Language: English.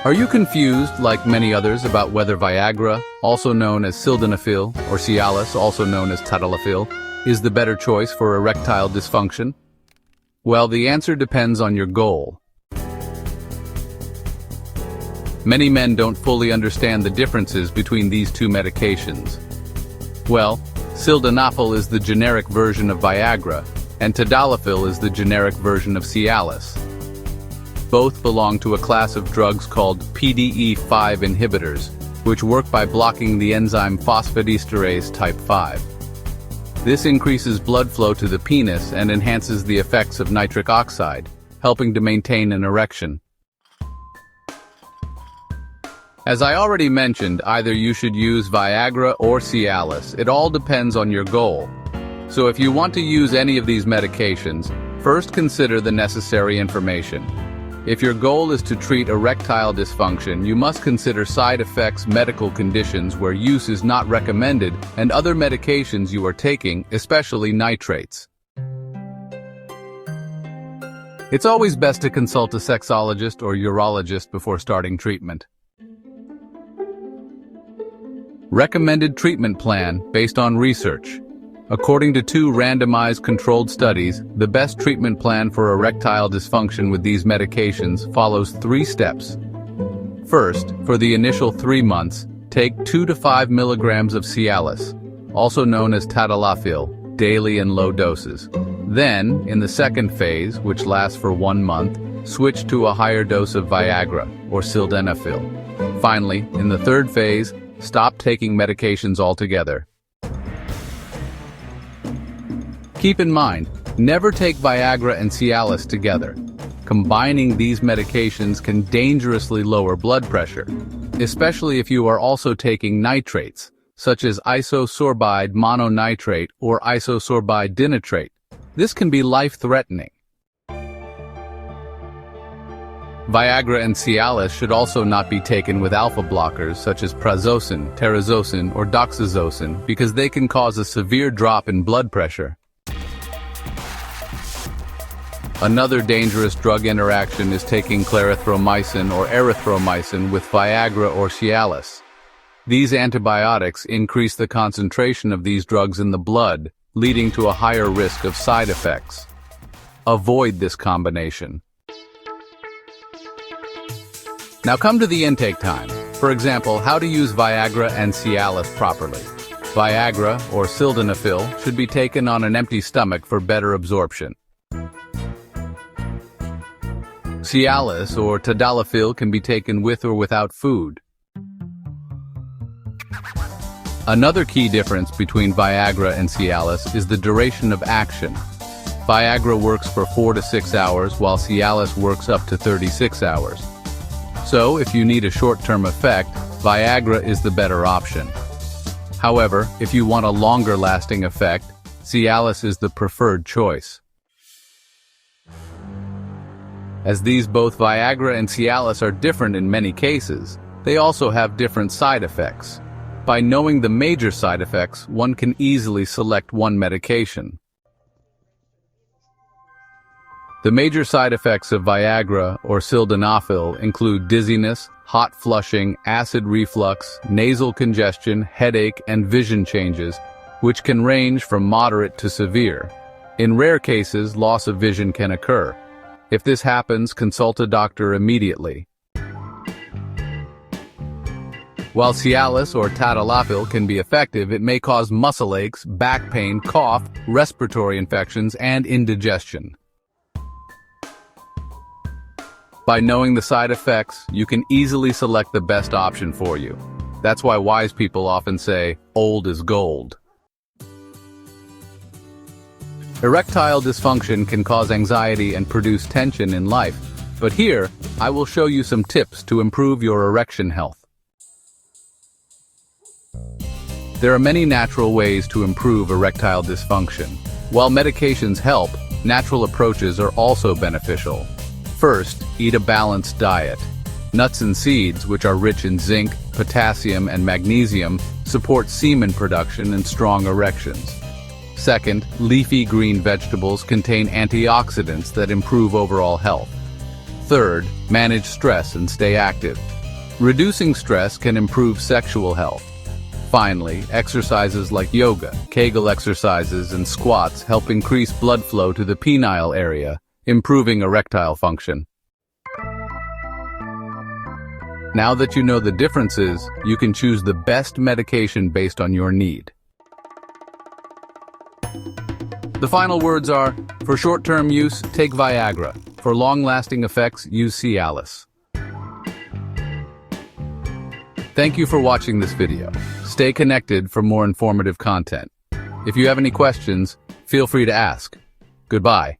Are you confused, like many others, about whether Viagra, also known as Sildenafil, or Cialis, also known as Tadalafil, is the better choice for erectile dysfunction? Well, the answer depends on your goal. Many men don't fully understand the differences between these two medications. Well, Sildenafil is the generic version of Viagra, and Tadalafil is the generic version of Cialis. Both belong to a class of drugs called PDE5 inhibitors, which work by blocking the enzyme phosphodiesterase type 5. This increases blood flow to the penis and enhances the effects of nitric oxide, helping to maintain an erection. As I already mentioned, either you should use Viagra or Cialis. It all depends on your goal. So if you want to use any of these medications, first consider the necessary information. If your goal is to treat erectile dysfunction, you must consider side effects, medical conditions where use is not recommended, and other medications you are taking, especially nitrates. It's always best to consult a sexologist or urologist before starting treatment. Recommended treatment plan based on research. According to 2 randomized controlled studies, the best treatment plan for erectile dysfunction with these medications follows 3 steps. First, for the initial 3 months, take 2 to 5 milligrams of Cialis, also known as Tadalafil, daily in low doses. Then, in the second phase, which lasts for 1 month, switch to a higher dose of Viagra, or Sildenafil. Finally, in the third phase, stop taking medications altogether. Keep in mind, never take Viagra and Cialis together. Combining these medications can dangerously lower blood pressure, especially if you are also taking nitrates, such as isosorbide mononitrate or isosorbide dinitrate. This can be life-threatening. Viagra and Cialis should also not be taken with alpha blockers such as prazosin, terazosin, or doxazosin because they can cause a severe drop in blood pressure. Another dangerous drug interaction is taking clarithromycin or erythromycin with Viagra or Cialis. These antibiotics increase the concentration of these drugs in the blood, leading to a higher risk of side effects. Avoid this combination. Now come to the intake time. For example, how to use Viagra and Cialis properly. Viagra, or Sildenafil, should be taken on an empty stomach for better absorption. Cialis, or Tadalafil, can be taken with or without food. Another key difference between Viagra and Cialis is the duration of action. Viagra works for 4 to 6 hours, while Cialis works up to 36 hours. So, if you need a short-term effect, Viagra is the better option. However, if you want a longer-lasting effect, Cialis is the preferred choice. As these both Viagra and Cialis are different in many cases, they also have different side effects. By knowing the major side effects, one can easily select one medication. The major side effects of Viagra or Sildenafil include dizziness, hot flushing, acid reflux, nasal congestion, headache, and vision changes, which can range from moderate to severe. In rare cases, loss of vision can occur. If this happens, consult a doctor immediately. While Cialis or Tadalafil can be effective, it may cause muscle aches, back pain, cough, respiratory infections, and indigestion. By knowing the side effects, you can easily select the best option for you. That's why wise people often say, old is gold. Erectile dysfunction can cause anxiety and produce tension in life, but here, I will show you some tips to improve your erection health. There are many natural ways to improve erectile dysfunction. While medications help, natural approaches are also beneficial. First, eat a balanced diet. Nuts and seeds, which are rich in zinc, potassium, and magnesium, support semen production and strong erections. Second, leafy green vegetables contain antioxidants that improve overall health. Third, manage stress and stay active. Reducing stress can improve sexual health. Finally, exercises like yoga, Kegel exercises, and squats help increase blood flow to the penile area, improving erectile function. Now that you know the differences, you can choose the best medication based on your need. The final words are, for short-term use, take Viagra. For long-lasting effects, use Cialis. Thank you for watching this video. Stay connected for more informative content. If you have any questions, feel free to ask. Goodbye.